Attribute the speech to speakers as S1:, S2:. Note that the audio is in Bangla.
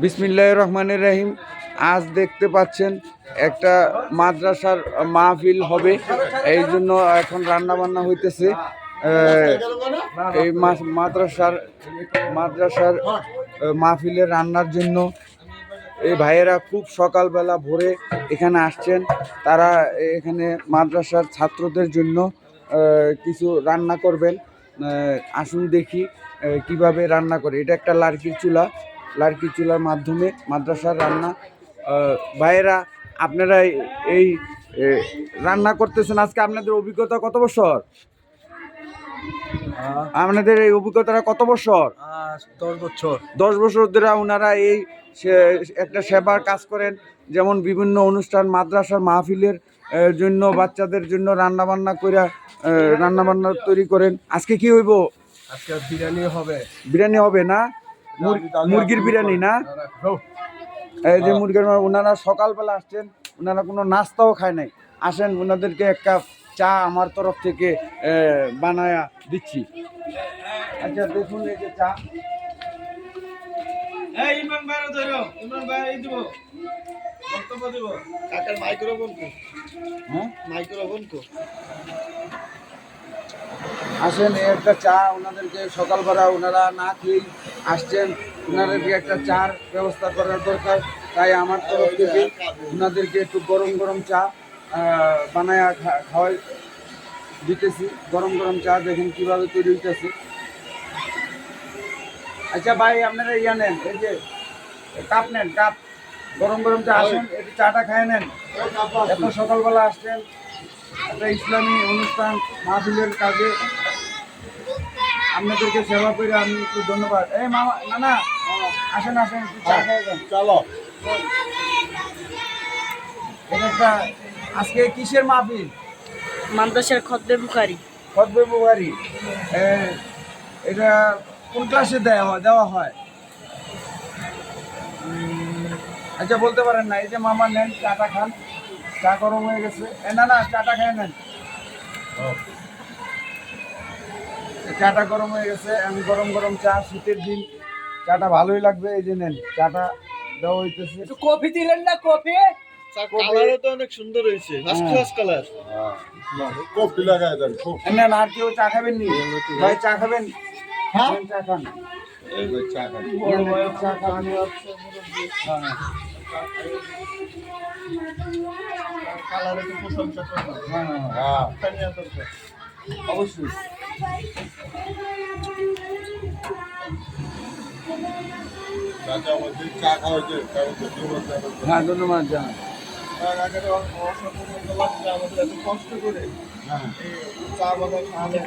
S1: বিসমিল্লাহির রহমানির রহিম। আজ দেখতে পাচ্ছেন একটা মাদ্রাসার মাহফিল হবে, এই জন্য এখন রান্না বান্না হইতেছে। এই মাদ্রাসার মাহফিলের রান্নার জন্য এই ভাইয়েরা খুব সকালবেলা ভোরে এখানে আসছেন। তারা এখানে মাদ্রাসার ছাত্রদের জন্য কিছু রান্না করবেন। আসুন দেখি কিভাবে রান্না করে। এটা একটা লার্কির চুলার মাধ্যমে মাদ্রাসার রান্না। ভাইয়েরা, আপনারা এই রান্না করতেছেন আজকে, আপনাদের অভিজ্ঞতা কত বছর? আপনাদের এই অভিজ্ঞতাটা কত বছর?
S2: 10 বছর।
S1: 10 বছর ধরে ওনারা এই একটা সেবার কাজ করেন, যেমন বিভিন্ন অনুষ্ঠান মাদ্রাসার মাহফিলের জন্য বাচ্চাদের জন্য রান্নাবান্না তৈরি করেন। আজকে কি হইব?
S2: আজকে
S1: বিরিয়ানি হবে না? মুরগির বিরিয়ানি না? এই যে মুরগির, ওনারা সকালবেলা আসছেন, ওনারা কোনো নাস্তাও খায় নাই। আসেন, ওনাদেরকে এক কাপ চা আমার তরফ থেকে বানায়া দিচ্ছি। আচ্ছা দেখুন, এই যে চা। আসেন, একটা চা ওনাদেরকে সকালবেলা ওনারা না খেয়ে আসছেন, ওনাদেরকে একটা চার ব্যবস্থা করার দরকার। তাই আমার তরফ থেকে ওনাদেরকে একটু গরম গরম চা বানায়া খাওয়াই দিতেছি। গরম গরম চা দেখেন কীভাবে তৈরি হইতেছে। আচ্ছা ভাই, আপনারা নেন, এই যে কাপ নেন, কাপ গরম গরম চা। আসেন, একটু চাটা খায় নেন। এত সকালবেলা আসছেন একটা ইসলামী অনুষ্ঠান মাহফিলের কাজে, আপনাদেরকে সেবা করে আমি একটু ধন্যবাদ। এই মামা, না আসেন একটু চা খাই যান।
S2: চলো।
S1: এটা একটা আজকে কিসের মাহফিল?
S3: মাদ্রাসার খতবে
S1: বুখারী। এটা কোন ক্লাসে দেওয়া হয়? আচ্ছা বলতে পারেন না? এই যে মামা নেন, চাটা খান। চা গরম হয়ে গেছে। না চাটা খেয়ে নেন। চাটা গরম হয়ে গেছে। আমি গরম গরম চা, শীতের দিন চাটা ভালোই লাগবে। এই যে নেন, চাটা দেওয়া হইতেছে।
S3: কফি দিলেন না? কফি
S2: কালারও তো অনেক সুন্দর হয়েছে, ফার্স্ট ক্লাস কালার। কফি লাগায় দেন।
S1: নেন, আর কেউ চা খাবেন নি? ভাই চা খাবেন? হ্যাঁ চা খান।
S2: চা খান।
S1: চা খান।
S2: কালারে তো প্রশংসা করবেন।
S1: হ্যাঁ
S2: স্থানীয় দরকার
S1: অবশ্যই।
S2: চাচা আমাদের চা খাওয়াইছে,
S1: হ্যাঁ ধন্যবাদ জানাই।
S2: আমাদের এত কষ্ট করে এই চা বাগান খাওয়ানো।